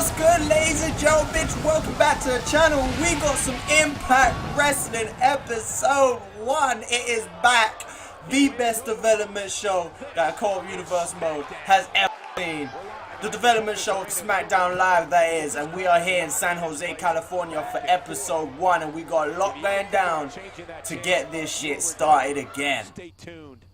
What's good, ladies and gentlemen? Welcome back to the channel. We got some Impact Wrestling episode 1. It is back. The best development show that Co-op Universe Mode has ever seen. The development show SmackDown Live, that is. And we are here in San Jose, California for episode 1. And we got a lot going down to get this shit started again. Stay tuned.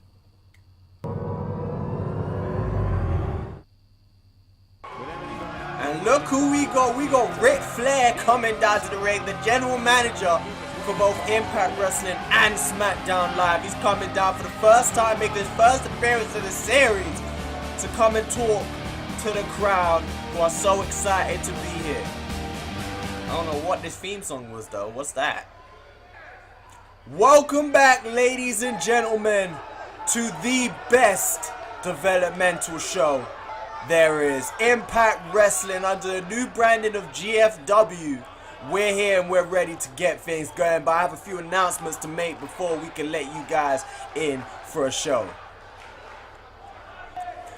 And look who we got. We got Ric Flair coming down to the ring, the general manager for both Impact Wrestling and SmackDown Live. He's coming down for the first time, making his first appearance in the series, to come and talk to the crowd who are so excited to be here. I don't know what this theme song was though. What's that? Welcome back, ladies and gentlemen, to the best developmental show there is. Impact Wrestling under the new branding of GFW. We're here and we're ready to get things going, but I have a few announcements to make before we can let you guys in for a show.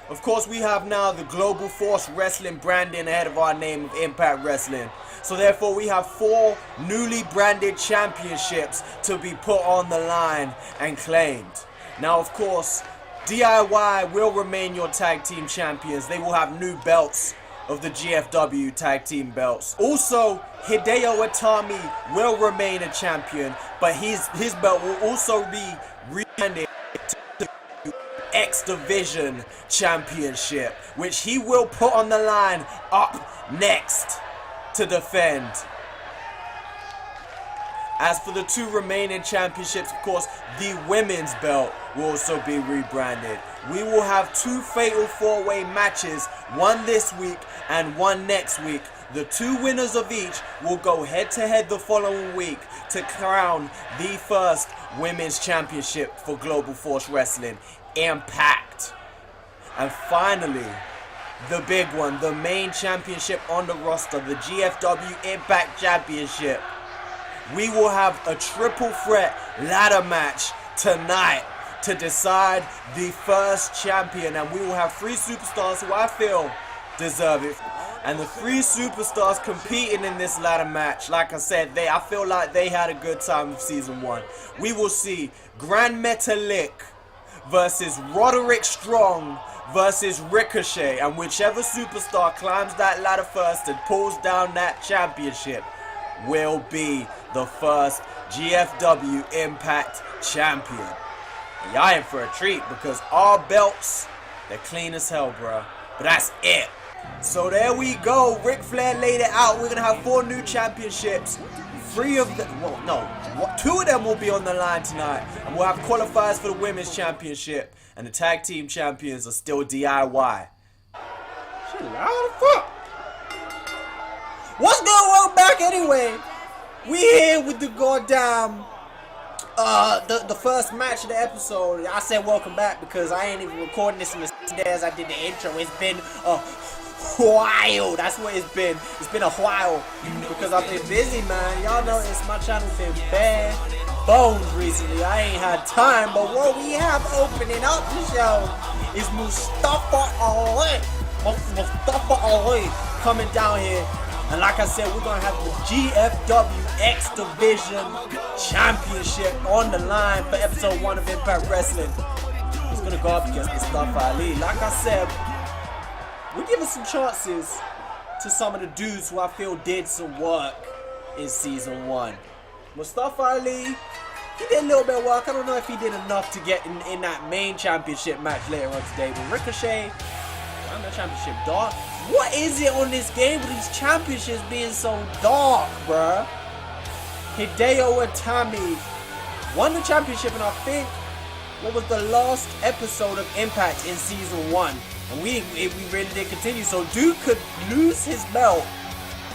Of course, we have now the Global Force Wrestling branding ahead of our name of Impact Wrestling. So therefore, we have 4 newly branded championships to be put on the line and claimed. Now, of course, DIY will remain your tag team champions. They will have new belts of the GFW tag team belts. Also, Hideo Itami will remain a champion, but his belt will also be rebranded to the X Division Championship, which he will put on the line up next to defend. As for the 2 remaining championships, of course, the women's belt will also be rebranded. We will have 2 fatal 4-way matches, one this week and one next week. The 2 winners of each will go head-to-head the following week to crown the first women's championship for Global Force Wrestling, Impact. And finally, the big one, the main championship on the roster, the GFW Impact Championship. We will have a triple threat ladder match tonight to decide the first champion, and we will have 3 superstars who I feel deserve it. And the 3 superstars competing in this ladder match, like I said, I feel like they had a good time with season 1. We will see Grand Metalik versus Roderick Strong versus Ricochet, and whichever superstar climbs that ladder first and pulls down that championship will be the first GFW Impact Champion. And y'all in for a treat because our belts, they're clean as hell, bruh. But that's it. So there we go. Ric Flair laid it out. We're gonna have 4 new championships. 3 of them, well, no, 2 of them will be on the line tonight. And we'll have qualifiers for the women's championship. And the tag team champions are still DIY. Shit, loud as fuck. What's going on back anyway? We here with the goddamn the first match of the episode. I said welcome back because I ain't even recording this in the same day as I did the intro. It's been a while. That's what it's been. It's been a while because I've been busy, man. Y'all know it's my channel's been bare bones recently. I ain't had time, but what we have opening up the show is Mustafa Ali. Mustafa Ali coming down here. And like I said, we're going to have the GFW X Division Championship on the line for episode 1 of Impact Wrestling. It's going to go up against Mustafa Ali. Like I said, we're giving some chances to some of the dudes who I feel did some work in season 1. Mustafa Ali, he did a little bit of work. I don't know if he did enough to get in that main championship match later on today. But Ricochet, I'm the championship dark. What is it on this game with these championships being so dark, bruh? Hideo Itami won the championship, and I think what was the last episode of Impact in season 1, and we really did continue. So dude could lose his belt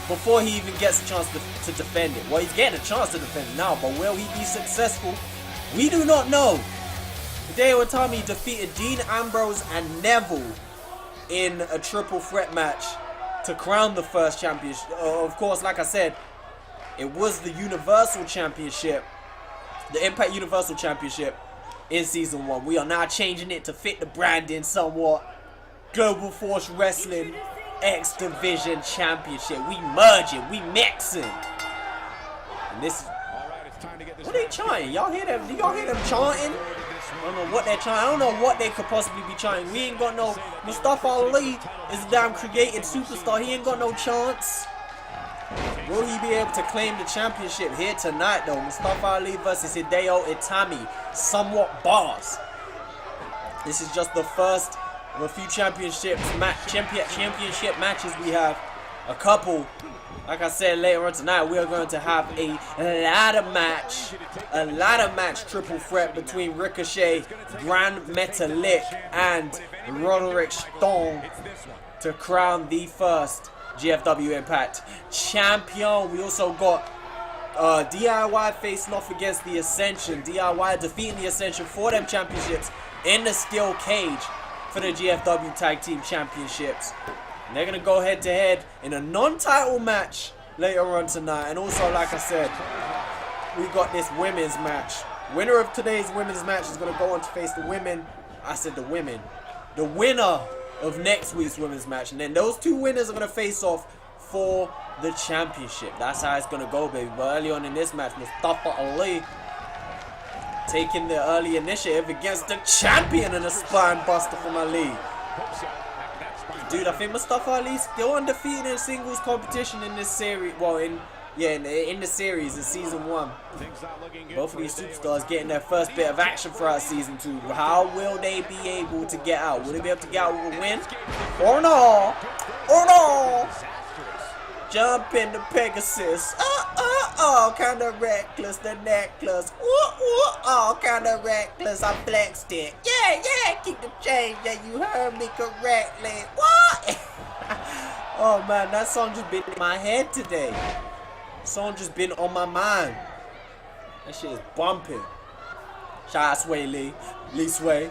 before he even gets a chance to defend it. Well, he's getting a chance to defend it now, but will he be successful? We do not know. Hideo Itami defeated Dean Ambrose and Neville in a triple threat match to crown the first championship. Of course, like I said, it was the Universal Championship, the Impact Universal Championship in season 1. We are now changing it to fit the branding somewhat. Global Force Wrestling X Division Championship. We merging, we mixing. And this is... What are they chanting? Y'all hear them? Do y'all hear them chanting? I don't know what they're chanting. I don't know what they could possibly be chanting. We ain't got no... Mustafa Ali is a damn created superstar. He ain't got no chance. Will he be able to claim the championship here tonight though? Mustafa Ali versus Hideo Itami. Somewhat bars. This is just the first of a few championship matches we have. A couple. Like I said, later on tonight, we are going to have a ladder match triple threat between Ricochet, Grand Metalik, and Roderick Strong to crown the first GFW Impact champion. We also got DIY facing off against the Ascension. DIY defeating the Ascension for them championships in the steel cage for the GFW Tag Team Championships. And they're going to go head to head in a non-title match later on tonight. And also, like I said, we got this women's match. Winner of today's women's match is going to go on to face the women. I said the women. The winner of next week's women's match. And then those two winners are going to face off for the championship. That's how it's going to go, baby. But early on in this match, Mustafa Ali taking the early initiative against the champion and a spine buster from Ali. Dude, I think Mustafa Ali still undefeated in singles competition in this series. Well, in the series in season 1. Both of these superstars getting their first bit of action throughout season 2. How will they be able to get out? Will they be able to get out with a win? Or no? Or no? Jump into Pegasus. Kinda reckless. The necklace. Kinda reckless. I flexed it. Yeah, keep the change. Yeah, you heard me correctly. What? Oh man, that song just been in my head today. Song just been on my mind. That shit is bumping. Shout out Sway Lee Sway.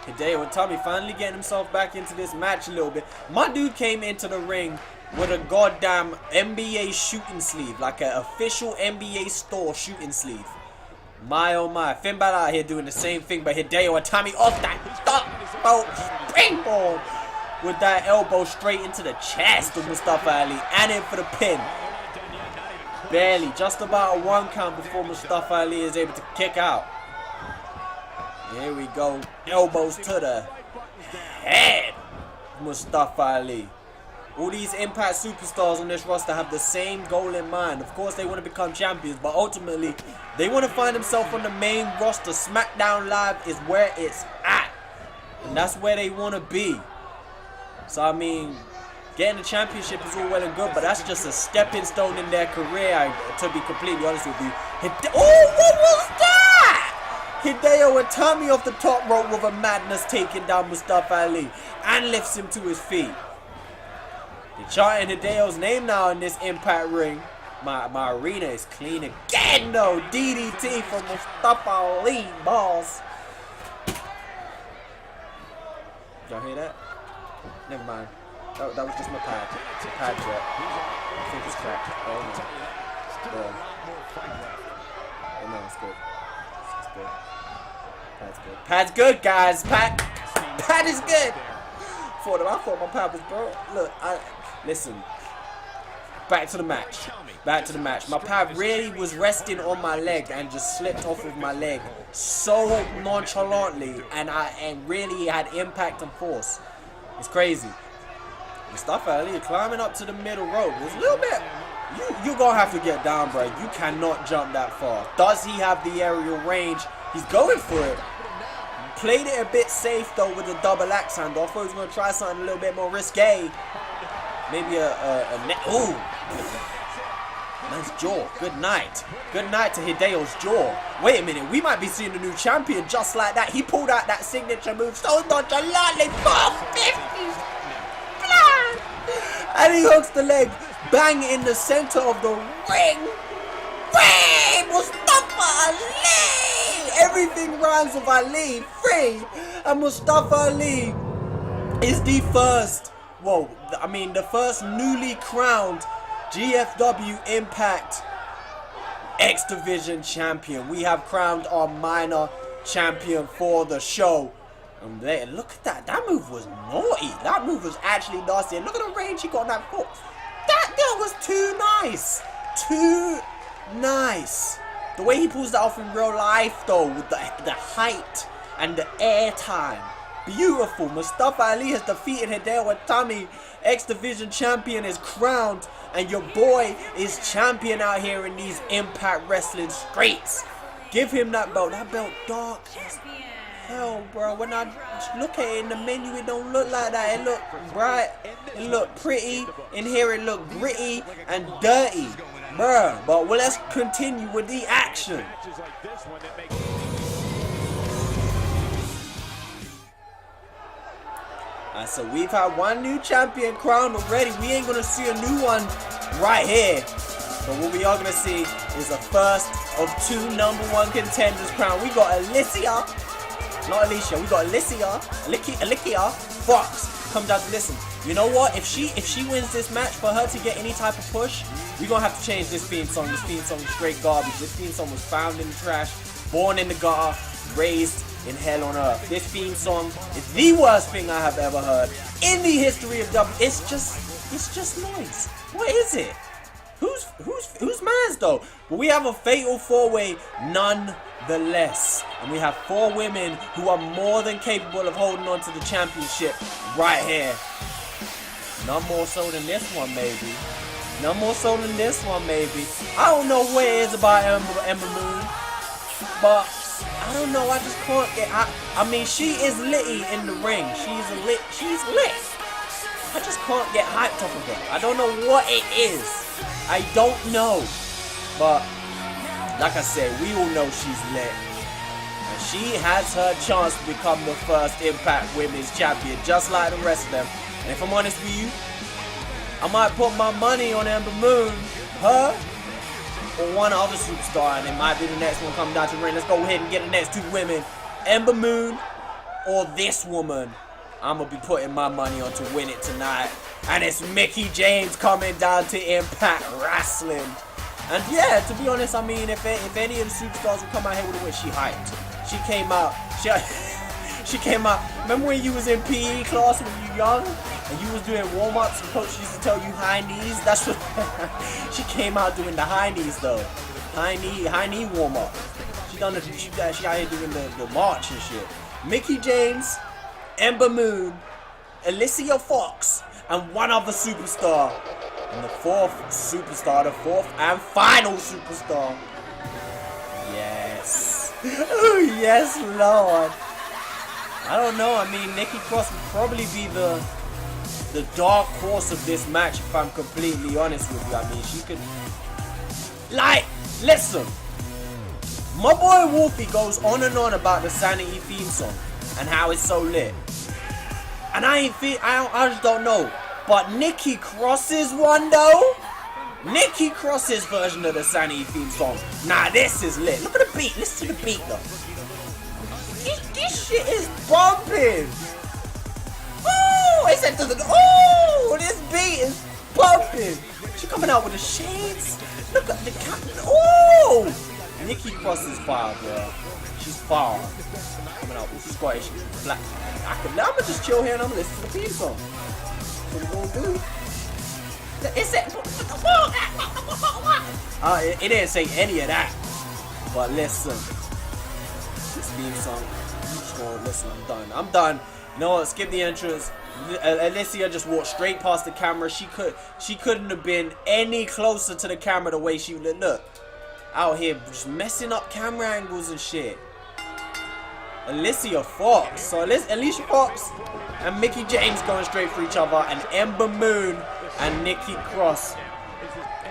Hideo Itami finally getting himself back into this match a little bit. My dude came into the ring with a goddamn NBA shooting sleeve, like an official NBA store shooting sleeve. My oh my, Finn Balor out here doing the same thing, but Hideo Itami off that springboard with that elbow straight into the chest of Mustafa Ali and in for the pin. Barely, just about a 1 count before Mustafa Ali is able to kick out. Here we go, elbows to the head, Mustafa Ali. All these Impact superstars on this roster have the same goal in mind. Of course, they want to become champions, but ultimately, they want to find themselves on the main roster. SmackDown Live is where it's at, and that's where they want to be. So, I mean, getting the championship is all well and good, but that's just a stepping stone in their career, to be completely honest with you. Oh, what was that? Hideo Itami off the top rope with a madness taking down Mustafa Ali and lifts him to his feet. They're chanting Hideo's name now in this Impact ring. My arena is clean again, though. DDT from Mustafa Ali, boss. Y'all hear that? Never mind. That was just my pad. It's a pad jet. I think it's cracked. Oh no. Yeah. Oh no, it's good. It's good. Pad's good. Pad's good, guys. Pad is good. I thought my pad was broke. Look, listen. Back to the match. My pad really was resting on my leg and just slipped off of my leg so nonchalantly, and really had impact and force. It's crazy. Mustafa Ali climbing up to the middle rope. It's a little bit. You gonna have to get down, bro. You cannot jump that far. Does he have the aerial range? He's going for it. Played it a bit safe though with a double axe handle. I thought he was gonna try something a little bit more risque. Maybe a net. Ooh. Nice jaw. Good night. Good night to Hideo's jaw. Wait a minute. We might be seeing a new champion just like that. He pulled out that signature move so nonchalantly. 450. And he hooks the leg. Bang in the center of the ring. Free! Mustafa Ali! Everything rhymes with Ali. Free! And Mustafa Ali is the first. Well, I mean, the first newly crowned GFW Impact X Division champion. We have crowned our minor champion for the show. Look at that. That move was naughty. That move was actually nasty. And look at the range he got on that foot. That was too nice. Too nice. The way he pulls that off in real life, though, with the height and the air time. Beautiful. Mustafa Ali has defeated Hideo Itami. X Division champion is crowned. And your boy is champion out here in these Impact Wrestling streets. Give him that belt. That belt dark as hell, bro. When I look at it in the menu, it don't look like that. It look bright. It look pretty. In here, it look gritty and dirty, bro. But well, let's continue with the action. So we've had one new champion crowned already. We ain't gonna see a new one right here. But what we are gonna see is a first of 2 #1 contenders crowned. We got Alicia, not Alicia. We got Alicia Fox. Come down to listen. You know what? If she wins this match, for her to get any type of push, we gonna have to change this theme song. This theme song is straight garbage. This theme song was found in the trash, born in the gutter, raised in hell on earth. This theme song is the worst thing I have ever heard in the history of W. It's just noise. What is it? Who's man's though? But we have a fatal 4-way nonetheless, and we have 4 women who are more than capable of holding on to the championship right here. None more so than this one, maybe. None more so than this one, maybe. I don't know what it is about Ember Moon, but I don't know. I just can't get. I mean, she is litty in the ring. She's lit. I just can't get hyped off of her. I don't know what it is. I don't know. But like I said, we all know she's lit. And she has her chance to become the first Impact Women's Champion, just like the rest of them. And if I'm honest with you, I might put my money on Ember Moon, her, or one other superstar, and it might be the next one coming down to the ring. Let's go ahead and get the next 2 women. Ember Moon or this woman. I'm going to be putting my money on to win it tonight. And it's Mickie James coming down to Impact Wrestling. And yeah, to be honest, I mean, if any of the superstars would come out here with a win, she hyped. She came out. She came out. Remember when you was in PE class when you young? And you was doing warm-ups and coach used to tell you high knees? That's what she came out doing, the high knees though. High knee warm-up. She out here doing the march and shit. Mickie James, Ember Moon, Alicia Fox, and one other superstar. And the 4th superstar, the 4th and final superstar. Yes. Oh yes, Lord. I don't know. I mean, Nikki Cross would probably be the dark horse of this match, if I'm completely honest with you. I mean, she could... Like, listen. My boy Wolfie goes on and on about the Sanity theme song and how it's so lit. And I just don't know. But Nikki Cross's one, though? Nikki Cross's version of the Sanity theme song. Nah, this is lit. Look at the beat. Listen to the beat, though. This shit is bumping. Oh, I said to the. Oh, this beat is bumping. She coming out with the shades. Look at the cat. Oh, Nikki Cross is fire, bro. She's fire. Coming out with Scottish black. I'ma just chill here and I'ma listen to the theme song. What we gonna do? It said. It didn't say any of that. But listen. This theme song. I'm just gonna listen. I'm done. You know what? Skip the entrance. Alicia just walked straight past the camera. She couldn't have been any closer to the camera the way she look. Out here just messing up camera angles and shit. Alicia Fox. So Alicia Fox and Mickie James going straight for each other, and Ember Moon and Nikki Cross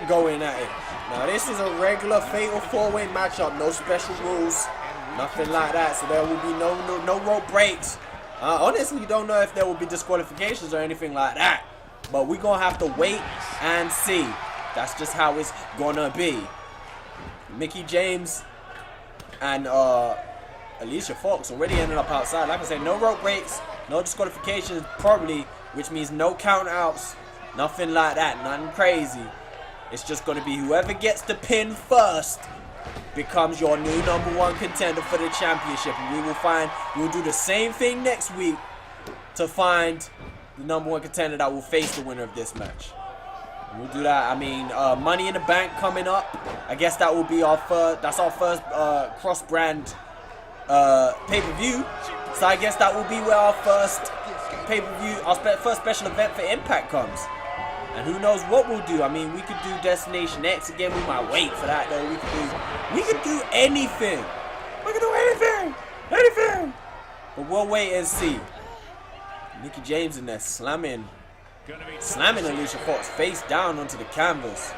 going at it. Now this is a regular fatal 4-way matchup. No special rules. Nothing like that. So there will be no rope breaks. Honestly, don't know if there will be disqualifications or anything like that. But we're going to have to wait and see. That's just how it's going to be. Mickie James and Alicia Fox already ended up outside. Like I said, no rope breaks, no disqualifications probably, which means no count outs. Nothing like that. Nothing crazy. It's just going to be whoever gets the pin first becomes your new #1 contender for the championship. And we will do the same thing next week to find the #1 contender that will face the winner of this match. We'll do that. I mean, Money in the Bank coming up. I guess that will be our first. That's our first cross-brand pay-per-view. So I guess that will be where our first pay-per-view, our first special event for Impact comes. And who knows what we'll do. I mean, we could do Destination X again. We might wait for that though. We could do anything. We could do anything. But we'll wait and see. Mickie James in there slamming Alicia Fox face down onto the canvas.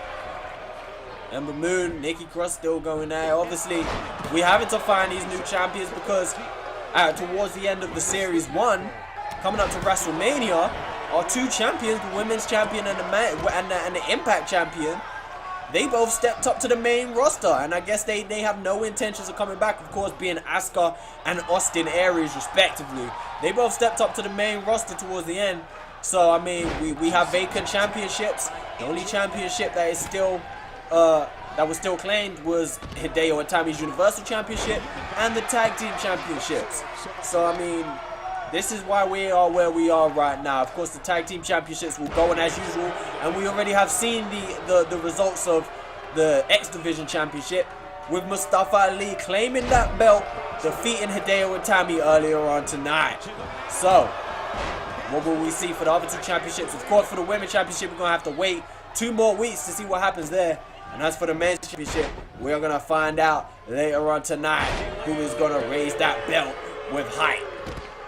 Ember Moon, Nikki Cross still going there. Obviously, we're having to find these new champions because towards the end of the Series 1, coming up to WrestleMania, our two champions, the women's champion and the Impact champion, they both stepped up to the main roster. And I guess they have no intentions of coming back, of course, being Asuka and Austin Aries, respectively. They both stepped up to the main roster towards the end. So, I mean, we have vacant championships. The only championship that is still, that was still claimed was Hideo Itami's Universal Championship and the Tag Team Championships. So, I mean, this is why we are where we are right now. Of course, the Tag Team Championships will go on as usual. And we already have seen the results of the X Division Championship with Mustafa Ali claiming that belt, defeating Hideo Itami earlier on tonight. So, what will we see for the other two championships? Of course, for the women's championship, we're going to have to wait 2 more weeks to see what happens there. And as for the men's championship, we're going to find out later on tonight who is going to raise that belt with height.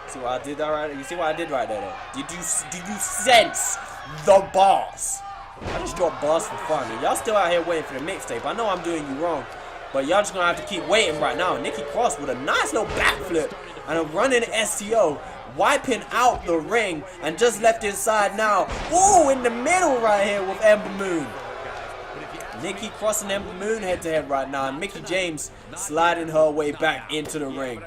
See what I did there right there? You see what I did right there though? Did you sense the boss? I just dropped bars for fun. Y'all still out here waiting for the mixtape. I know I'm doing you wrong, but y'all just going to have to keep waiting right now. Nikki Cross with a nice little backflip and a running STO. Wiping out the ring and just left inside now. Ooh, in the middle right here with Ember Moon. Nikki Cross and Ember Moon head to head right now. And Mickie James sliding her way back into the ring.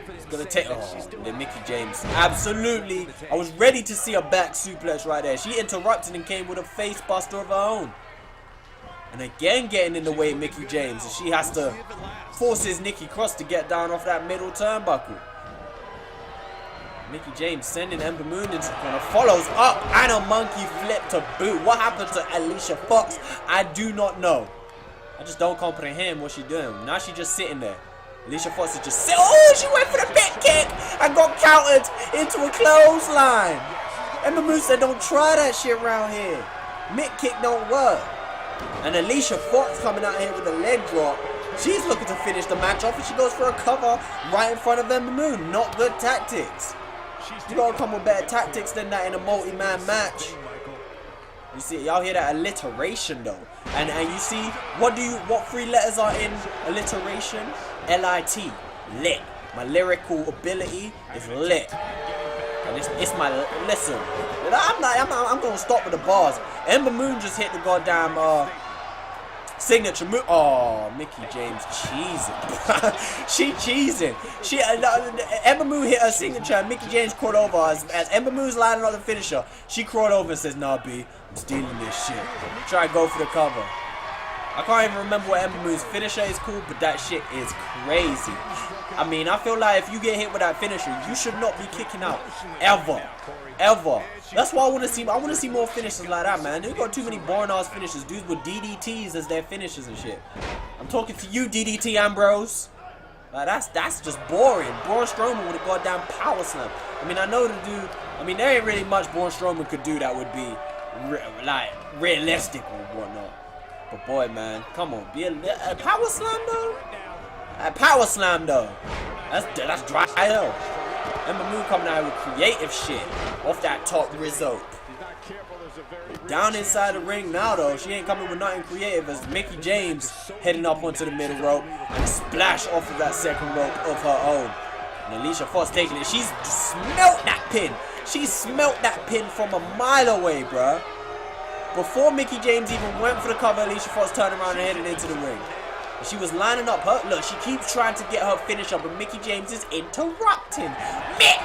It's gonna take. Oh, the Mickie James. Absolutely. I was ready to see a back suplex right there. She interrupted and came with a face buster of her own. And again getting in the way of Mickie James. And she has to forces Nikki Cross to get down off that middle turnbuckle. Mickie James sending Ember Moon into the corner, follows up and a monkey flip to boot. What happened to Alicia Fox? I do not know. I just don't comprehend what she's doing. Now she's just sitting there. Alicia Fox is just sitting. Oh, she went for the big kick and got countered into a clothesline. Ember Moon said, don't try that shit around here. Mick kick don't work. And Alicia Fox coming out here with a leg drop. She's looking to finish the match off and she goes for a cover right in front of Ember Moon. Not good tactics. You gotta come with better tactics than that in a multi-man match. You see, y'all hear that alliteration though, and you see what 3 letters are in alliteration? L-I-T, lit. My lyrical ability is lit, and it's my listen. I'm gonna stop with the bars. Ember Moon just hit the goddamn signature move. Oh, Mickie James cheesing. She cheesing. Ember Moon hit her signature and Mickie James crawled over. As Ember Moon's lining up the finisher, she crawled over and says, nah, B, I'm stealing this shit. Try to go for the cover. I can't even remember what Ember Moon's finisher is called, but that shit is crazy. I mean, I feel like if you get hit with that finisher, you should not be kicking out. Ever. That's why I want to see more finishes like that, man. They've got too many boring ass finishes. Dudes with DDTs as their finishes and shit. I'm talking to you, DDT Ambrose. Like that's just boring. Braun Strowman with a goddamn power slam. I mean, I know the dude. I mean, there ain't really much Braun Strowman could do that would be realistic or whatnot. But boy, man, come on, be a power slam though. A power slam though. That's dry hell. Ember Moon coming out with creative shit off that top result. Down inside the ring now though, she ain't coming with nothing creative as Mickie James heading up onto the middle rope and splash off of that second rope of her own. And Alicia Fox taking it. She's smelt that pin. She smelt that pin from a mile away, bruh. Before Mickie James even went for the cover, Alicia Fox turned around and headed into the ring. She was lining up her. Look, she keeps trying to get her finish up, but Mickie James is interrupting. Mick!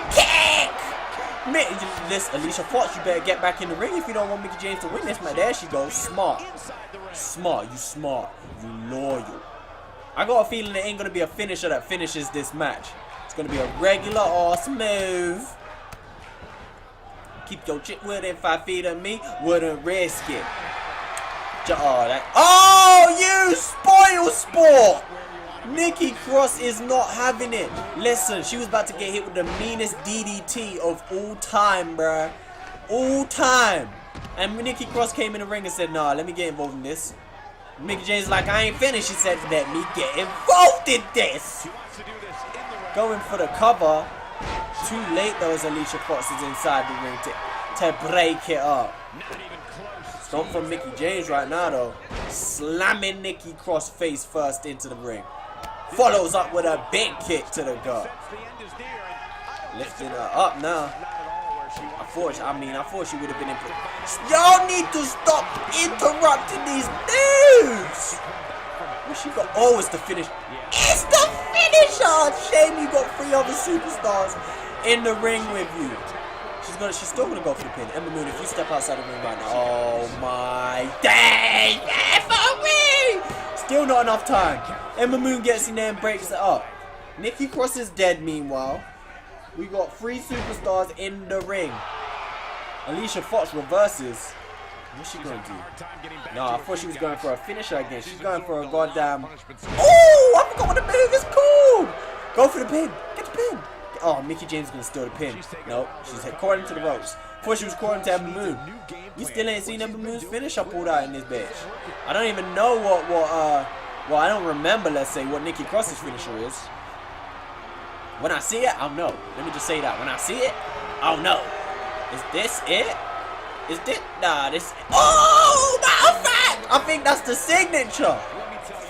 This Alicia Fox, you better get back in the ring if you don't want Mickie James to win this, man. There she goes. Smart. You smart. You loyal. I got a feeling it ain't gonna be a finisher that finishes this match. It's gonna be a regular ass move. Keep your chick within 5 feet of me. Wouldn't risk it. Oh, you spoil sport! Nikki Cross is not having it. Listen, she was about to get hit with the meanest DDT of all time, bruh. All time. And Nikki Cross came in the ring and said, nah, let me get involved in this. Mickey James like, I ain't finished. She said, let me get involved in this. Going for the cover. Too late though, as Alicia Fox is inside the ring to break it up. Stomp from Mickey James right now though. Slamming Nikki Cross face first into the ring. Follows up with a big kick to the gut. Lifting her up now. I thought she would have been in. Y'all need to stop interrupting these moves. What she got? Oh, it's the finish. It's the finisher. Shame you got 3 other superstars in the ring with you. She's still gonna go for the pin. Ember Moon, if you step outside the ring right now, oh my days, still not enough time. Ember Moon gets in there and breaks it up. Nikki Cross is dead. Meanwhile, we got 3 superstars in the ring. Alicia Fox reverses. What's she gonna do? No, I thought she was going for a finisher again. She's going for a goddamn. Oh, I forgot what the move is called. Go for the pin. Get the pin. Oh, Mickey James is gonna steal the pin. Nope, she's caught into the ropes. Before she was caught into Ember Moon. We still ain't seen Ember Moon's finish up all that in this bitch. I don't even know well, I don't remember, let's say, what Nikki Cross's finisher is. When I see it, I'll know. Let me just say that. When I see it, I'll know. Is this it? Is this? Nah, this. Oh, matter of fact, I think that's the signature.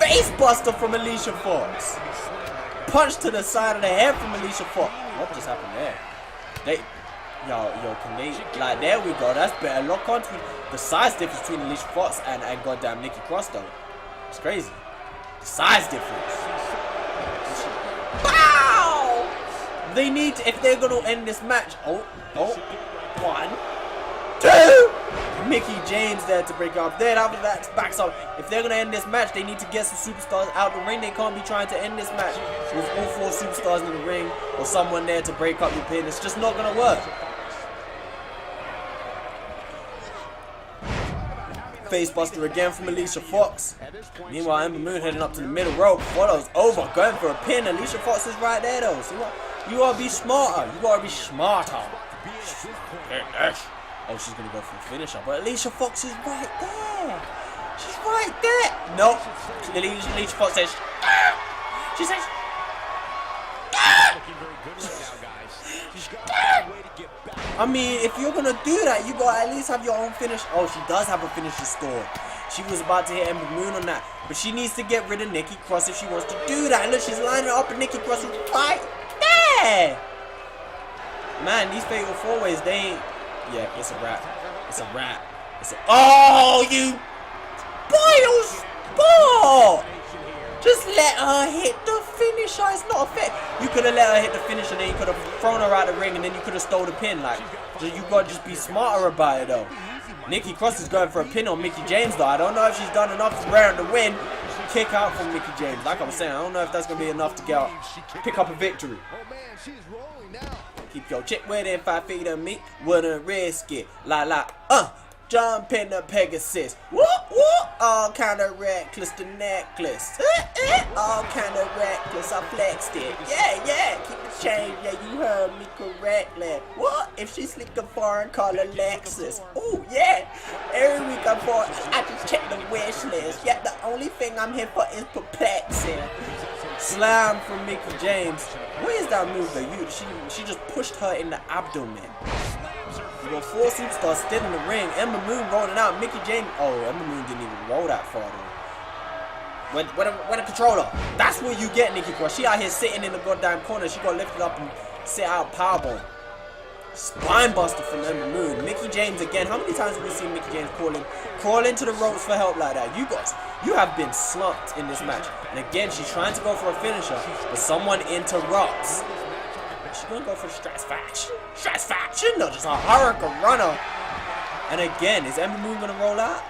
Face buster from Alicia Fox. Punch to the side of the head from Alicia Fox. What just happened there? Yo, can they, like, there we go. That's better. Lock on to the size difference between Alicia Fox and goddamn Nikki Cross, though. It's crazy. The size difference. Wow! They need to, if they're gonna end this match. Oh, 1, 2. Mickey James there to break up. Then after that, backs up. If they're gonna end this match, they need to get some superstars out the ring. They can't be trying to end this match with all 4 superstars in the ring or someone there to break up your pin. It's just not gonna work. Facebuster again from Alicia Fox. Meanwhile, Ember Moon heading up to the middle rope. Follows over, going for a pin. Alicia Fox is right there though. So you gotta be smarter. You gotta be smarter. Oh, she's gonna go for the finisher, but Alicia Fox is right there. She's right there. Nope. Alicia Fox says. She says. I mean, if you're gonna do that, you gotta at least have your own finish. Oh, she does have a finisher stored. She was about to hit Ember Moon on that, but she needs to get rid of Nikki Cross if she wants to do that. Look, she's lining up, and Nikki Cross is right there. Man, these fatal 4-ways, they ain't. Yeah, it's a wrap. It's a wrap. It's a. Oh, you spoil sport! Just let her hit the finisher. It's not a fit. You could have let her hit the finisher, then you could have thrown her out the ring, and then you could have stole the pin. Like, you gotta just be smarter about it, though. Nikki Cross is going for a pin on Mickey James, though. I don't know if she's done enough to wear the win. Kick out from Mickey James. Like I was saying, I don't know if that's gonna be enough to get out, pick up a victory. Keep your chick within 5 feet of me. Wouldn't risk it. Jump in the Pegasus. Whoop, whoop. All kind of reckless, the necklace. All kind of reckless, I flexed it. Yeah, keep the change. Yeah, you heard me correctly. What? If she's looking foreign, call her Lexus. Oh, yeah. Every week I'm for I just check the wish list. Yeah, the only thing I'm here for is perplexing. Slam from Mickey James. What is that move though? She just pushed her in the abdomen. You got 4 superstars still in the ring. Ember Moon rolling out. Mickey James. Oh, Ember Moon didn't even roll that far though. With a controller. That's what you get, Nikki Cross. She out here sitting in the goddamn corner. She got lifted up and sit out powerbomb. Spinebuster from Ember Moon. Mickey James again. How many times have we seen Mickey James crawl into the ropes for help like that? You have been slumped in this match. And again, she's trying to go for a finisher, but someone interrupts. She's gonna go for Stratisfaction? No, just a hurricane runner. And again, is Ember Moon gonna roll out?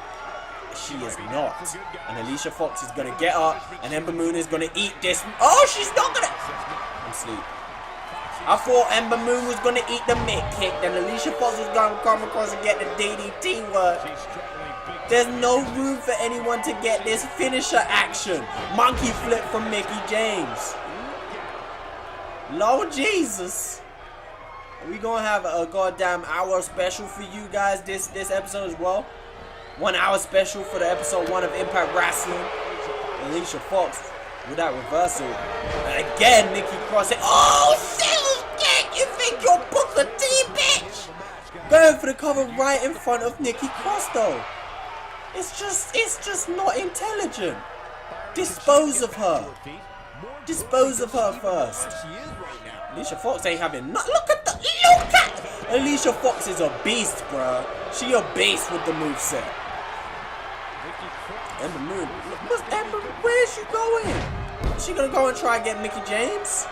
she is not. And Alicia Fox is going to get up, and Ember Moon is going to eat this. Oh, she's not going to. I'm asleep. I thought Ember Moon was going to eat the mid kick, then Alicia Fox was going to come across and get the DDT work. There's no room for anyone to get this finisher action. Monkey flip from Mickie James. Lord Jesus. Are we going to have a goddamn hour special for you guys this episode as well? 1 hour special for the episode 1 of Impact Wrestling. Alicia Fox with that reversal. And again, Nikki Cross. Oh, Sales Kick! You think you're Booker T, bitch? Going for the cover right in front of Nikki Cross, though. It's just not intelligent. Dispose of her. Dispose of her first. Alicia Fox ain't having nothing. Look at Alicia Fox is a beast, bruh. She a beast with the moveset. Ember Moon. Where is she going? Is she gonna go and try and get Mickie James?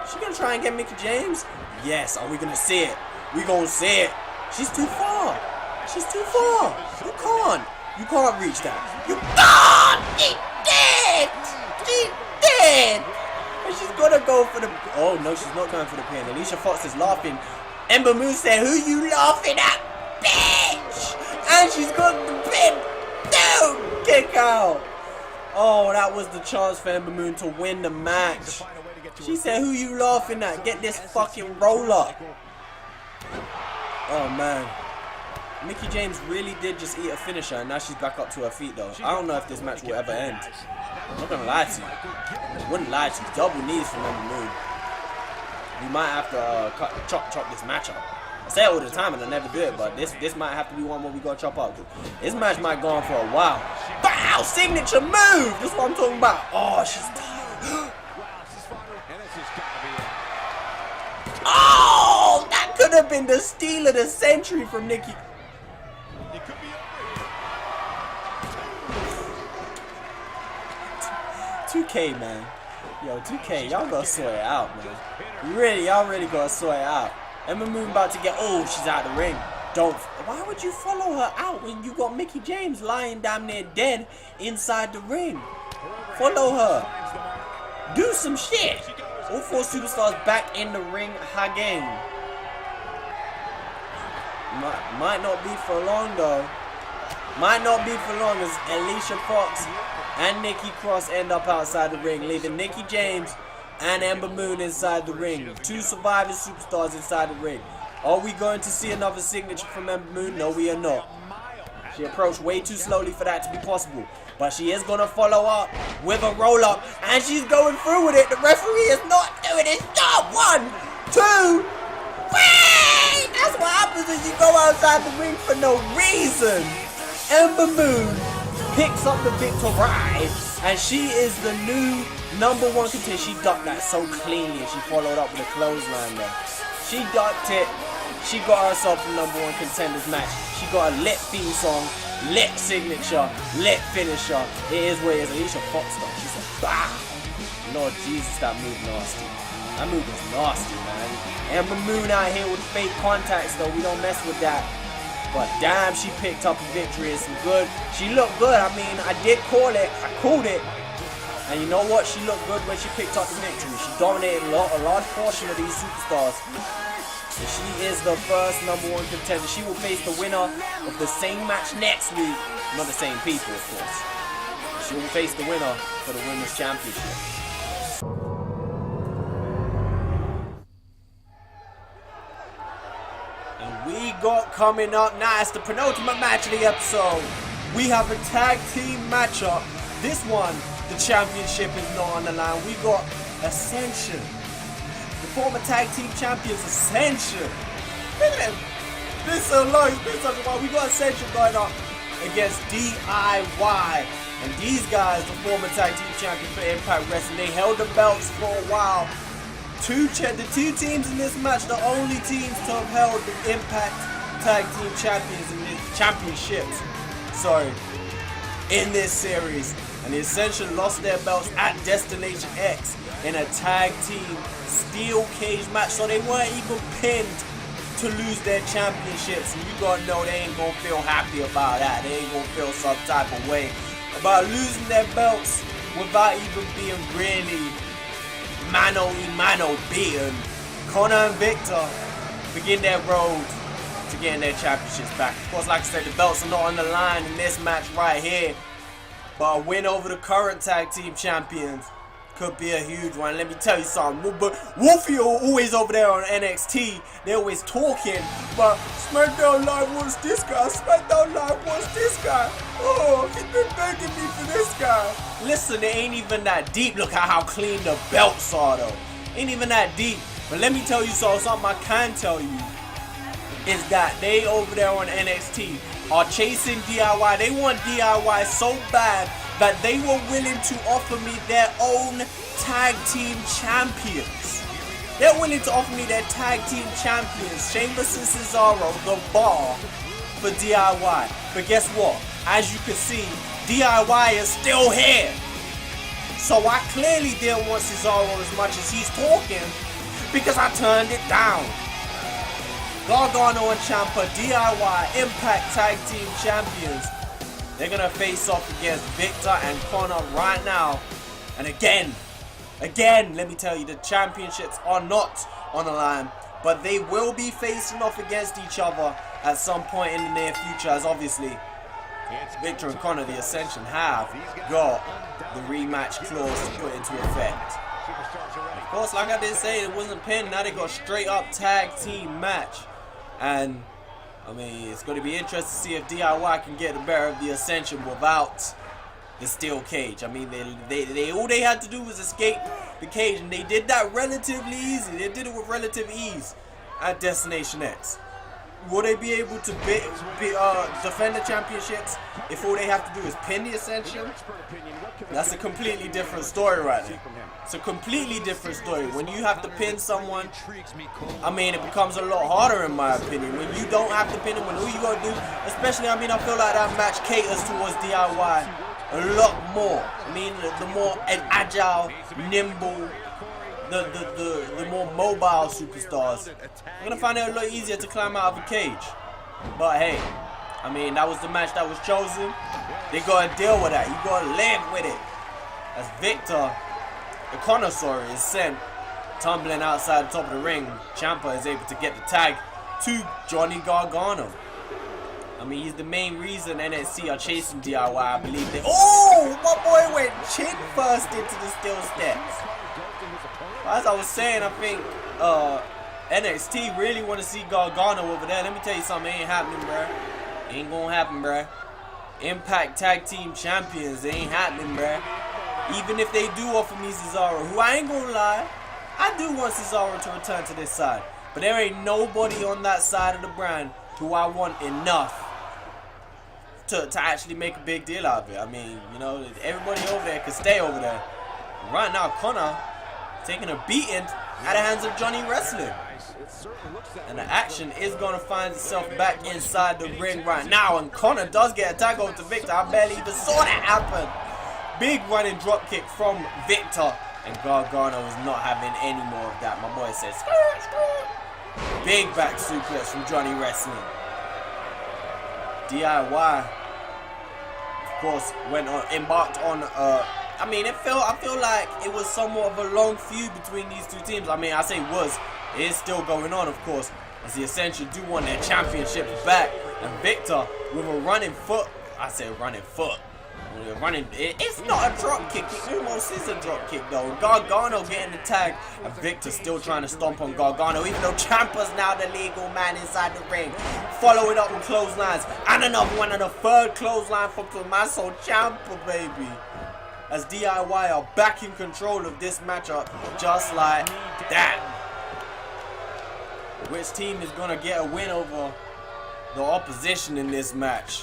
Is she gonna try and get Mickie James? Yes. Are we gonna see it? We gonna see it. She's too far. She's too far. You can't. You can't reach that. You can't. She did. She did. And she's gonna go for the. Oh no, she's not going for the pin. Alicia Fox is laughing. Ember Moon said, "Who you laughing at, bitch?" And she's got the pin. No, kick out. Oh, that was the chance for Ember Moon to win the match. She said, "Who you laughing at? Get this fucking roller." Oh man. Mickie James really did just eat a finisher, and now she's back up to her feet though. I don't know if this match will ever end. I'm not gonna lie to you. I wouldn't lie to you. Double knees from Ember Moon. We might have to chop this match up. I say it all the time and I never do it, but this might have to be one where we gotta chop up. This match might go on for a while. Bow! Signature move! That's what I'm talking about. Oh, she's tired. Oh! That could have been the steal of the century from Nikki. 2K, man. Yo, 2K, y'all gotta sort it out, man. Y'all really gotta sort it out. Ember Moon about to get. Oh, she's out of the ring. Don't. Why would you follow her out when you got Mickie James lying down there dead inside the ring? Follow her. Do some shit. All 4 superstars back in the ring again. Might not be for long though. Might not be for long as Alicia Fox and Nikki Cross end up outside the ring, leaving Mickie James and Ember Moon inside the ring. 2 surviving superstars inside the ring. Are we going to see another signature from Ember Moon? No, we are not. She approached way too slowly for that to be possible. But she is going to follow up with a roll-up. And she's going through with it. The referee is not doing it. Stop! 1, 2, 3! That's what happens when you go outside the ring for no reason. Ember Moon picks up the victory. And she is the new #1 contender. She ducked that so cleanly. And she followed up with a clothesline there. She ducked it. She got herself a #1 contenders match. She got a lit theme song, lit signature, lit finisher. It is what it is. Alicia Fox though. She said, "Bah!" Lord Jesus, that move nasty. That move was nasty, man. Ember Moon out here with fake contacts though. We don't mess with that. But damn, she picked up a victory. It's good. She looked good. I mean, I did call it. I called it. And you know what? She looked good when she picked up the victory. She dominated a large portion of these superstars. And she is the first #1 contender. She will face the winner of the same match next week. Not the same people, of course. She will face the winner for the Women's Championship. And we got coming up now, it's the penultimate match of the episode. We have a tag team matchup. This one, the championship is not on the line. We got Ascension. The former tag team champions, Ascension. Look at them. This is so long. It's been such a while. We got Ascension going up against DIY. And these guys, the former tag team champions for Impact Wrestling, they held the belts for a while. The 2 teams in this match, the only teams to have held the Impact Tag Team Champions in the championships. Sorry. In this series. And the Ascension lost their belts at Destination X in a tag team steel cage match, so they weren't even pinned to lose their championships, and you gotta know they ain't gonna feel happy about that. They ain't gonna feel some type of way about losing their belts without even being really mano-a-mano beaten. Conor and Victor begin their road to getting their championships back. Of course, like I said, the belts are not on the line in this match right here, but a win over the current tag team champions could be a huge one. Let me tell you something, but Wolfie are always over there on NXT. They're always talking, but SmackDown Live wants this guy, SmackDown Live wants this guy. Oh, he's been begging me for this guy. Listen, it ain't even that deep. Look at how clean the belts are though. Ain't even that deep. But let me tell you something I can tell you is that they over there on NXT are chasing DIY. They want DIY so bad that they were willing to offer me their own tag team champions. They're willing to offer me their tag team champions, Sheamus and Cesaro, the bar for DIY. But guess what? As you can see, DIY is still here. So I clearly didn't want Cesaro as much as he's talking because I turned it down. Gargano and Ciampa, DIY, Impact Tag Team Champions. They're going to face off against Victor and Conor right now. And again, let me tell you, the championships are not on the line. But they will be facing off against each other at some point in the near future, as obviously Victor and Conor, the Ascension, have got the rematch clause to put into effect. Of course, like I did say, it wasn't pinned. Now they got a straight up tag team match. And I mean, it's going to be interesting to see if DIY can get the better of the Ascension without the steel cage. I mean, they all they had to do was escape the cage, and they did that relatively easy. They did it with relative ease at Destination X. Will they be able to defend the championships if all they have to do is pin the Ascension? That's a completely different story right there. It's a completely different story. When you have to pin someone, I mean, it becomes a lot harder in my opinion. When you don't have to pin them, when all you gotta do, especially, I mean, I feel like that match caters towards DIY a lot more. I mean, the more agile, nimble, the more mobile superstars, I'm gonna find it a lot easier to climb out of a cage. But hey, I mean, that was the match that was chosen. They gotta deal with that. You gotta live with it. As Victor, the connoisseur, is sent tumbling outside the top of the ring, Ciampa is able to get the tag to Johnny Gargano. I mean, he's the main reason NXT are chasing DIY. I believe they. Oh, my boy went chin first into the steel steps. As I was saying, I think NXT really want to see Gargano over there. Let me tell you something, it ain't happening, bruh. Ain't gonna happen, bruh. Impact Tag Team Champions, it ain't happening, bruh. Even if they do offer me Cesaro, who I ain't gonna lie, I do want Cesaro to return to this side. But there ain't nobody on that side of the brand who I want enough to actually make a big deal out of it. I mean, you know, everybody over there can stay over there. Right now, Conor taking a beating at the hands of Johnny Wrestling. And the action is going to find itself back inside the ring right now. And Conor does get a tag over to Victor. I barely even saw that happen. Big running drop kick from Victor. And Gargano is not having any more of that. My boy says, skirt, skirt. Big back suplex from Johnny Wrestling. DIY, of course, embarked on I mean, I feel like it was somewhat of a long feud between these two teams. I mean, I say was. It is still going on, of course, as the Ascension do want their championships back. And Victor, with a running foot, I say running foot. It's not a drop kick. It almost is a drop kick, though. Gargano getting the tag, and Victor still trying to stomp on Gargano, even though Ciampa's now the legal man inside the ring. Following up with clotheslines, and another one, and a third clothesline from Tommaso Ciampa, baby. As DIY are back in control of this matchup, just like that. Which team is going to get a win over the opposition in this match?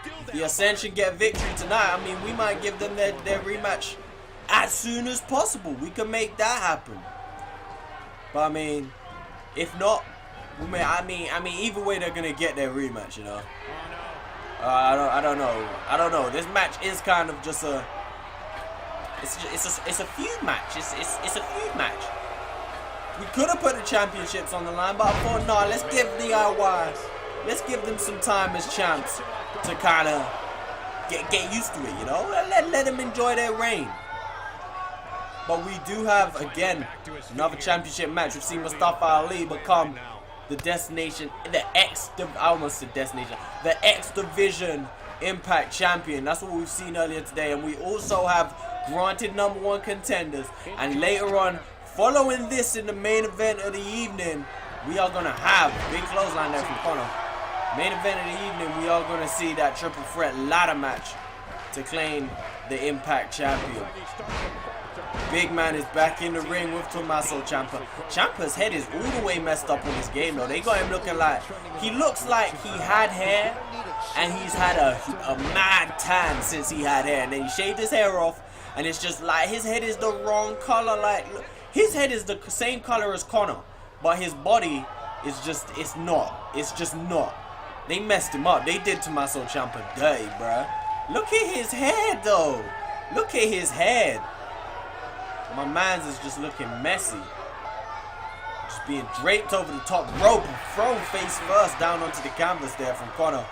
If the Ascension get victory tonight, I mean, we might give them their rematch as soon as possible. We can make that happen. But I mean, if not, I mean, either way, they're going to get their rematch, you know. I don't know. This match is kind of just it's a feud match. It's a feud match. We could have put the championships on the line, but I thought, nah, let's give DIY, let's give them some time as champs to kind of get used to it, you know? Let them enjoy their reign. But we do have, again, another championship match. We've seen Mustafa Ali become the destination, the X Division Impact Champion. That's what we've seen earlier today. And we also have granted #1 contenders. And later on, following this in the main event of the evening, we are going to have, big clothesline there from Connor. Main event of the evening, we are going to see that triple threat ladder match to claim the Impact Champion. Big man is back in the ring with Tommaso Ciampa. Ciampa's head is all the way messed up on this game though. They got him looking like, he looks like he had hair and he's had a mad tan since he had hair. And then he shaved his hair off and it's just like his head is the wrong color. Like, his head is the same color as Connor, but his body is just, it's just not. They messed him up. They did Tommaso Ciampa dirty, bruh. Look at his head though. Look at his head. My man's is just looking messy. Just being draped over the top rope and thrown face first down onto the canvas there from Connor.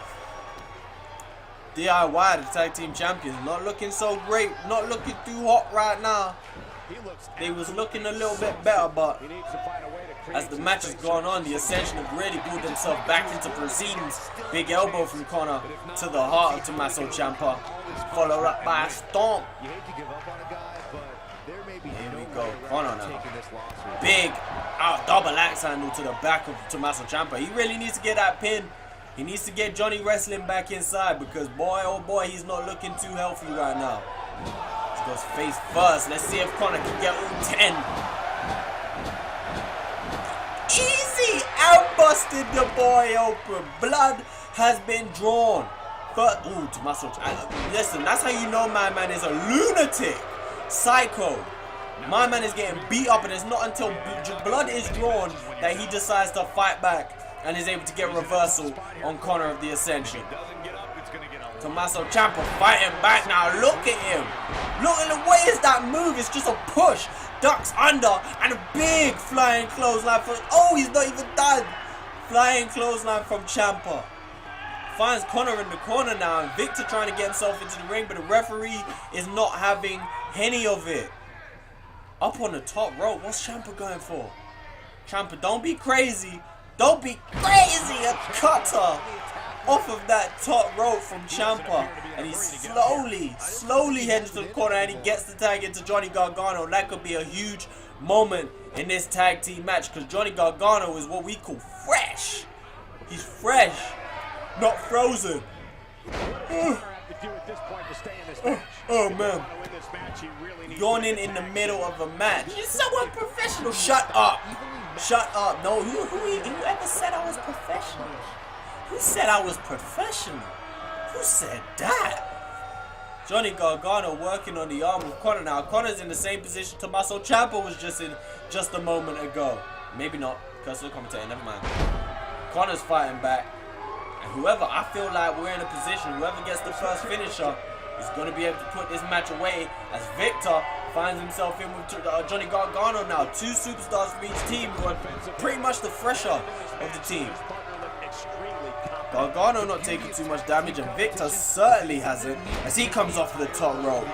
DIY, the tag team champions, not looking so great. Not looking too hot right now. They was looking a little bit better, but as the match has gone on, the Ascension have really pulled themselves back into proceedings. Big elbow from Connor to the heart of Tommaso Ciampa, followed up by a stomp. Here we go, Connor now. Big double axe handle to the back of Tommaso Ciampa. He really needs to get that pin. He needs to get Johnny Wrestling back inside because boy, oh boy, he's not looking too healthy right now. He goes face first. Let's see if Connor can get all 10. Easy! Out-busted the boy open. Blood has been drawn. But, ooh, Tommaso Ciampa. Listen, that's how you know my man is a lunatic. Psycho. My man is getting beat up, and it's not until blood is drawn that he decides to fight back and is able to get reversal on Connor of the Ascension. Tommaso Ciampa fighting back now. Look at him. Look at the way is that move. It's just a push. Ducks under and a big flying clothesline for. Oh, he's not even done. Flying clothesline from Ciampa. Finds Connor in the corner now, and Victor trying to get himself into the ring, but the referee is not having any of it. Up on the top rope, what's Ciampa going for? Ciampa, don't be crazy. Don't be crazy. A cutter off of that top rope from Ciampa. And he slowly heads to the corner, and he gets the tag into Johnny Gargano. And that could be a huge moment in this tag team match, because Johnny Gargano is what we call fresh. He's fresh, not frozen. Oh man. Yawning in the middle of a match. You're so unprofessional. Shut up. Shut up. No, whoever said I was professional? Who said I was professional? Who said that? Johnny Gargano working on the arm of Connor now. Connor's in the same position Tommaso Ciampa was just in just a moment ago. Maybe not, because of the commentator, never mind. Connor's fighting back. And whoever, I feel like we're in a position, whoever gets the first finisher is going to be able to put this match away, as Victor finds himself in with Johnny Gargano now. 2 superstars from each team who are pretty much the fresher of the team. Gargano not taking too much damage, and Victor certainly hasn't, as he comes off the top rope.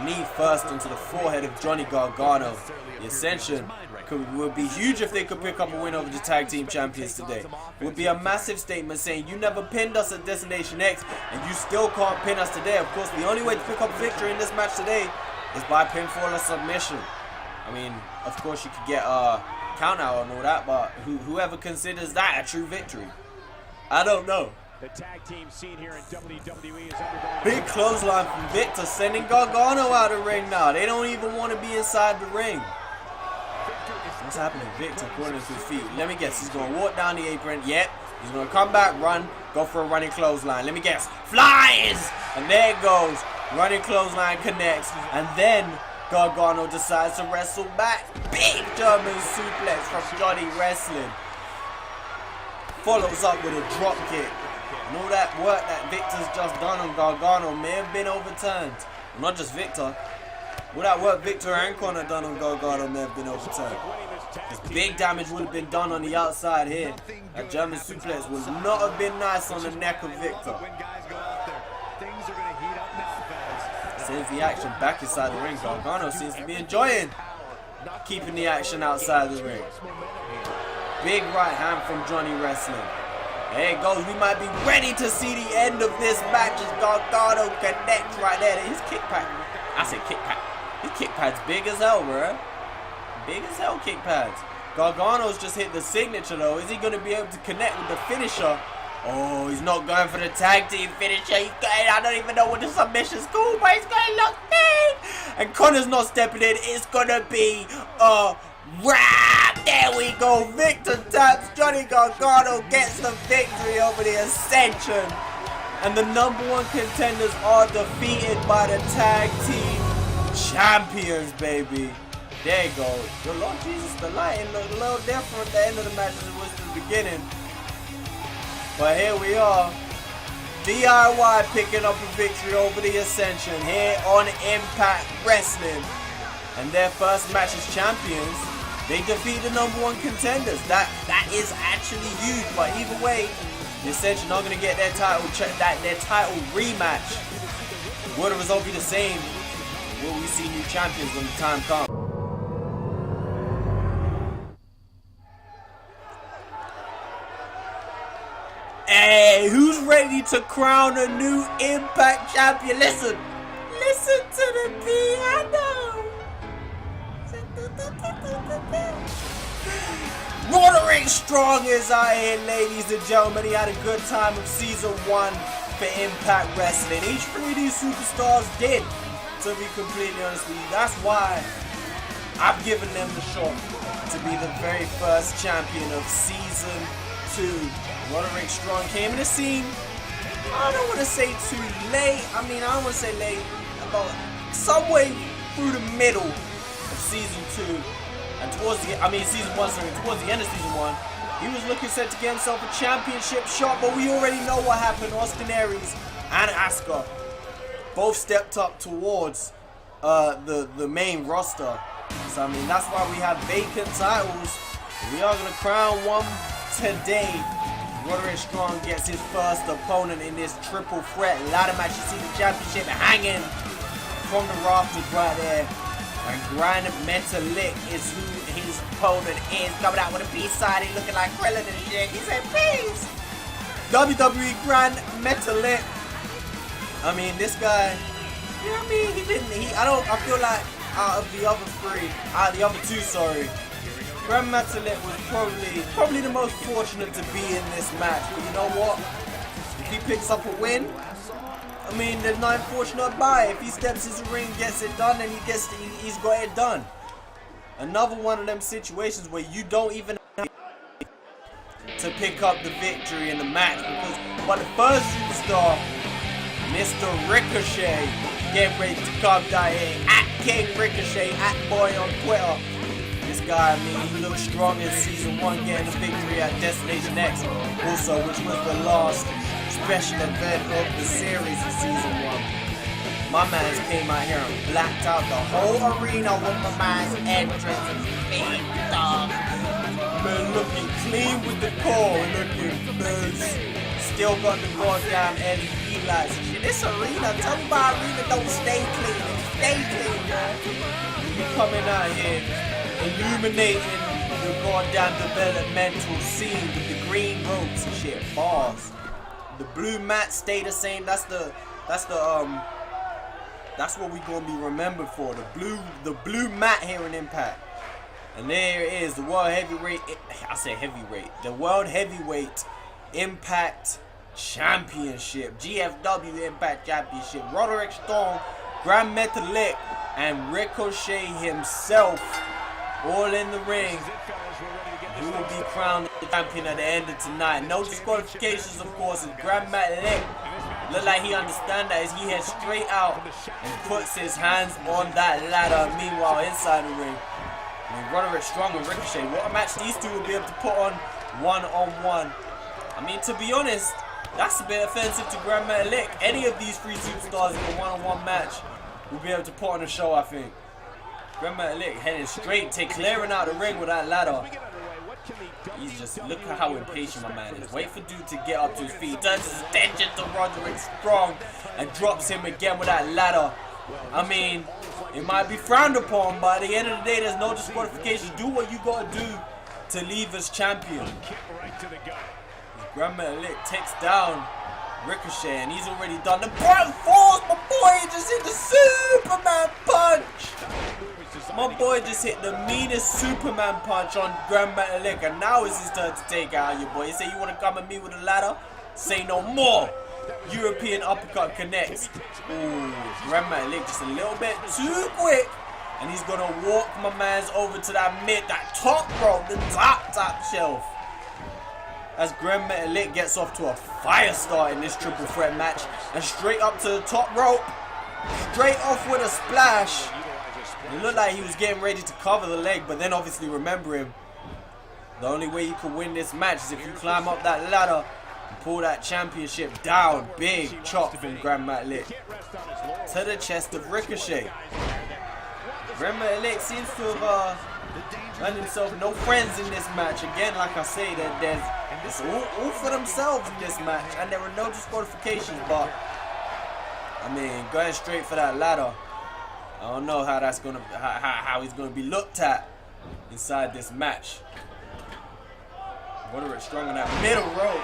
Knee first into the forehead of Johnny Gargano. The Ascension would be huge if they could pick up a win over the tag team champions today. It would be a massive statement saying you never pinned us at Destination X and you still can't pin us today. Of course, the only way to pick up victory in this match today is by pinfall or submission. I mean, of course you could get a count out and all that, but whoever considers that a true victory? I don't know. The tag team scene here in WWE is undergoing big clothesline from Victor, sending Gargano out of the ring now. They don't even want to be inside the ring. What's happening? Victor according to his feet. Let me guess. He's going to walk down the apron. Yep. He's going to come back, run, go for a running clothesline. Let me guess. Flies! And there it goes. Running clothesline connects. And then Gargano decides to wrestle back. Big German suplex from Johnny Wrestling. Follows up with a drop kick. And all that work that Victor's just done on Gargano may have been overturned. Not just Victor. All that work Victor and Connor done on Gargano may have been overturned. Because big damage would have been done on the outside here. A German suplex would not have been nice on the neck of Victor. Sends the action back inside the ring. Gargano seems to be enjoying keeping the action outside the ring. Big right hand from Johnny Wrestling. There it goes. We might be ready to see the end of this match as Gargano connects right there. His kick pad. I said kick pad. His kick pad's big as hell, bro. Big as hell kick pads. Gargano's just hit the signature though. Is he going to be able to connect with the finisher? Oh, he's not going for the tag team finisher. I don't even know what the submission's called, but he's going to look big. And Connor's not stepping in. It's going to be a wrap. There we go. Victor taps. Johnny Gargano gets the victory over the Ascension. And the #1 contenders are defeated by the tag team champions, baby. There you go. Your Lord Jesus, the lighting looked a little different at the end of the match as it was in the beginning. But here we are. DIY picking up a victory over the Ascension here on Impact Wrestling. And their first match as champions, they defeat the #1 contenders. That is actually huge. But either way, the Ascension are going to get their title rematch. Will the result be the same? Will we see new champions when the time comes? Hey, who's ready to crown a new Impact champion? Listen to the piano. Roderick Strong is out here, ladies and gentlemen. He had a good time of season 1 for Impact Wrestling. Each 3 of these superstars did, to be completely honest with you. That's why I've given them the shot to be the very first champion of season 2. Roderick Strong came in the scene, I don't want to say too late. I mean, I don't want to say late, about somewhere through the middle of season 2. And towards the end of season 1, he was looking set to get himself a championship shot, but we already know what happened. Austin Aries and Asuka both stepped up towards the main roster. So I mean, that's why we have vacant titles. We are gonna crown one today. Roderick Strong gets his first opponent in this triple threat ladder match. You see the championship hanging from the rafters right there. And Grand Metalik is who his opponent is. Coming out with a B-side, he looking like Krillin and shit. He said, please! WWE Grand Metalik. I mean, this guy, you know what I mean? I feel like out of the other two, Grand Metalik was probably the most fortunate to be in this match. But you know what? If he picks up a win, I mean, there's nothing fortunate about it. If he steps into the ring, gets it done, then he's got it done. Another one of them situations where you don't even have to pick up the victory in the match, because the first superstar, Mr. Ricochet, getting ready to come down here at King Ricochet, at boy on Twitter. This guy, I mean, he looked strong in season 1, getting the victory at Destination X, also, which was the last special event of the series in season 1. My man came out here and blacked out the whole arena with my man's entrance and big dog. Man, looking clean with the core, looking buzz. Still got the goddamn LED lights and shit. This arena, tell me my arena don't stay clean. Stay clean, man. You coming out here, illuminating the goddamn developmental scene with the green ropes and shit. Bars. The blue mat stay the same. That's what we gonna be remembered for. The blue mat here in Impact. And there it is, the World Heavyweight. The World Heavyweight Impact Championship, GFW Impact Championship. Roderick Strong, Grand Metalik, and Ricochet himself, all in the ring. Who will be crowned the champion at the end of tonight? No disqualifications, of course. And Grand Metalik look like he understands that as he heads straight out and puts his hands on that ladder. Meanwhile, inside the ring, I mean, Roderick Strong and Ricochet, what a match these two will be able to put on one-on-one. I mean, to be honest, that's a bit offensive to Grand Metalik. Any of these 3 superstars in a one-on-one match will be able to put on a show, I think. Developmental heading straight to clearing out the ring with that ladder. He's just, look at how impatient my man is. Wait for dude to get up to his feet. Turns his attention to Roderick Strong and drops him again with that ladder. I mean, it might be frowned upon, but at the end of the day, there's no disqualification. Do what you gotta do to leave as champion. Developmental takes down Ricochet, and he's already done the bottom falls. My boy just hit the Superman punch. My boy just hit the meanest Superman punch on Developmental, and now it's his turn to take out your boy. He say, you want to come at me with a ladder? Say no more. European uppercut connects. Ooh, Developmental just a little bit too quick, and he's gonna walk my man's over to that top rope, the top shelf. As Developmental gets off to a fire start in this triple threat match, and straight up to the top rope, straight off with a splash. It looked like he was getting ready to cover the leg, but then obviously remember him. The only way you can win this match is if you climb up that ladder and pull that championship down. Big chop from Developmental to the chest of Ricochet. Developmental seems to have found himself no friends in this match. Again, like I say, it's all for themselves in this match, and there were no disqualifications, but I mean, going straight for that ladder, I don't know how that's gonna how he's gonna be looked at inside this match. Roderick Strong in that middle rope,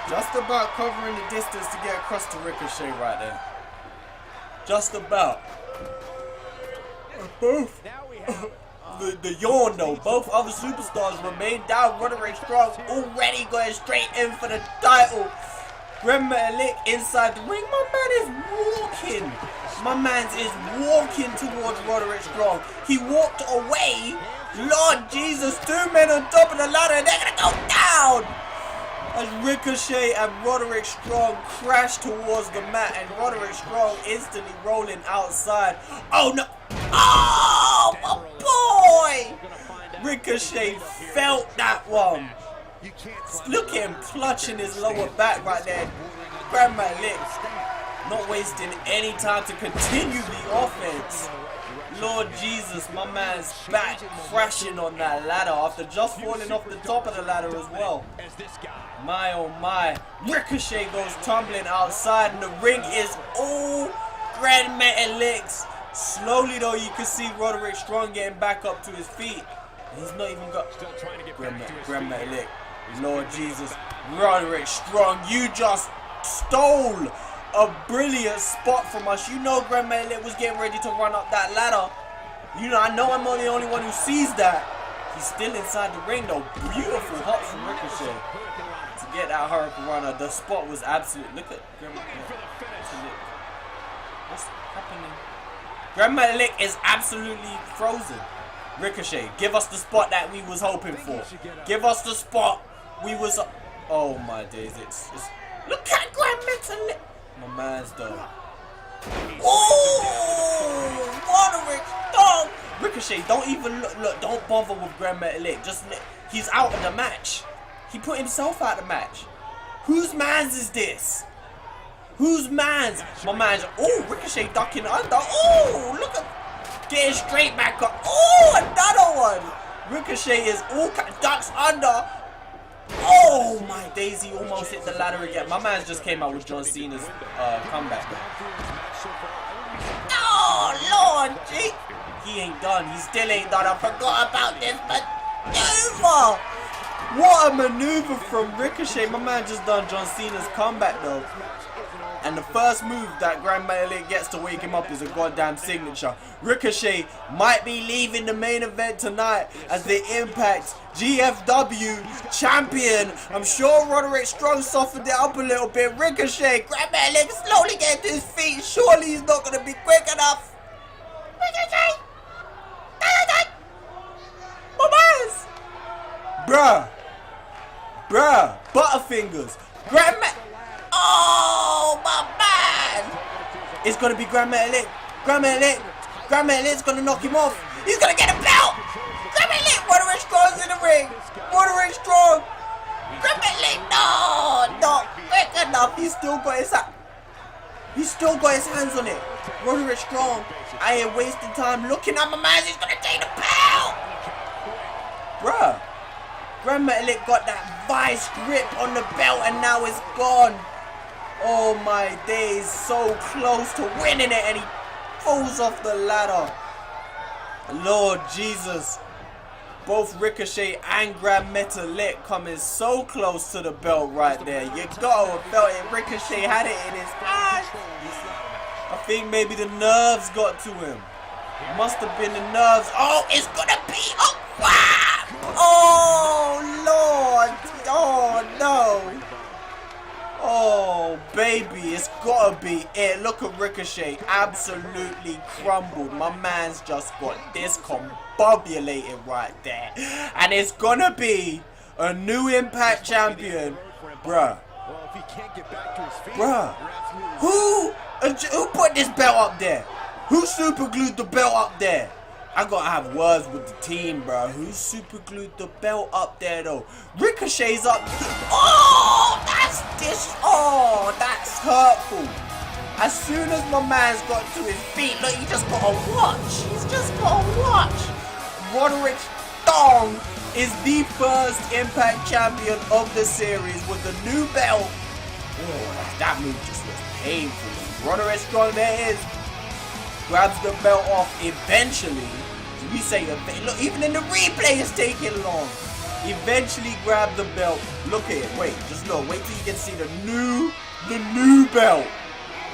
just about covering the distance to get across to Ricochet right there. Just about. Both. The yawn though, both other superstars remain down. Roderick Strong already going straight in for the title. Developmental inside the ring. My man is walking. My man's is walking towards Roderick Strong. He walked away. Lord Jesus, 2 men on top of the ladder, and they're gonna go down. As Ricochet and Roderick Strong crash towards the mat, and Roderick Strong instantly rolling outside. Oh no! Oh, my boy! Ricochet felt that one. Look at him clutching his lower back right there. Developmental not wasting any time to continue the offense. Lord Jesus, my man's back crashing on that ladder after just falling off the top of the ladder as well. My oh my. Ricochet goes tumbling outside, and the ring is all Developmental. Slowly though, you can see Roderick Strong getting back up to his feet. He's not even got Developmental. Lord Jesus, Roderick Strong, you just stole a brilliant spot from us. You know Developmental was getting ready to run up that ladder. You know, I know I'm not the only one who sees that. He's still inside the ring though. Beautiful hops from Ricochet to get that Hurricane Runner. The spot was absolute. Look at Developmental. What's happening? Developmental is absolutely frozen. Ricochet, give us the spot that we was hoping for. Give us the spot we was. Oh my days! It's look at Developmental. My man's done. Oh, Roderick Strong. Ricochet, don't even look. Don't bother with Developmental. Just he's out of the match. He put himself out of the match. Whose man's is this? Whose man's? My man's. Oh, Ricochet ducking under. Oh, look at getting straight back up. Oh, another one. Ricochet is all ducks under. Oh my daisy, almost hit the ladder again. My man just came out with John Cena's comeback. Oh Lord, gee. He ain't done. He still ain't done. I forgot about this maneuver. What a maneuver from Ricochet. My man just done John Cena's comeback though. And the first move that Developmental gets to wake him up is a goddamn signature. Ricochet might be leaving the main event tonight as the Impact GFW champion. I'm sure Roderick Strong softened it up a little bit. Ricochet, Developmental slowly getting to his feet. Surely he's not going to be quick enough. Ricochet! My Bruh. Butterfingers. Oh, my man! It's gonna be Developmental. Developmental's gonna knock him off. He's gonna get a belt! Developmental! Roderick Strong's in the ring! Roderick Strong! Developmental! No! Not quick enough. He's still got his He's still got his hands on it. Roderick Strong. I ain't wasting time looking at my man. He's gonna take the belt. Bruh. Grand Metalik got that vice grip on the belt and now it's gone. Oh my days. So close to winning it and he falls off the ladder. Lord Jesus. Both Ricochet and Grand Metalik coming so close to the belt right there. You gotta have felt it. Ricochet had it in his eyes. I think maybe the nerves got to him. It must have been the nerves. Oh, it's gonna be. Oh, wow. Oh, Lord. Oh, no. Oh, baby. It's gotta be it. Look at Ricochet. Absolutely crumbled. My man's just got discombobulated right there. And it's gonna be a new Impact champion. Bruh. Bruh. Who put this belt up there? Who super glued the belt up there? I gotta have words with the team, bro. Who super glued the belt up there, though? Ricochet's up. Oh, that's hurtful. As soon as my man's got to his feet, look, he just gotta watch. He's just gotta watch. Roderick Strong is the first Impact champion of the series with the new belt. Oh, that move just was painful. Roderick Strong, there it is. Grabs the belt off eventually. We say, look, even in the replay it's taking long. Eventually grab the belt. Look at it. Wait, just look. Wait till you can see the new belt.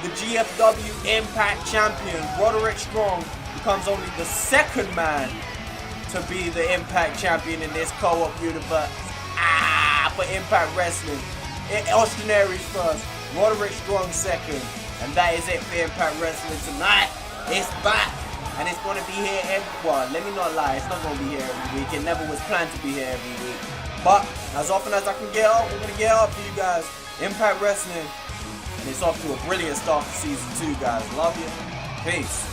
The GFW Impact champion, Roderick Strong, becomes only the second man to be the Impact champion in this co-op universe. For Impact Wrestling. Austin Aries first, Roderick Strong second. And that is it for Impact Wrestling tonight. It's back. And it's going to be here well, let me not lie, it's not going to be here every week. It never was planned to be here every week. But as often as I can get up, we're going to get up for you guys. Impact Wrestling. And it's off to a brilliant start for Season 2, guys. Love you. Peace.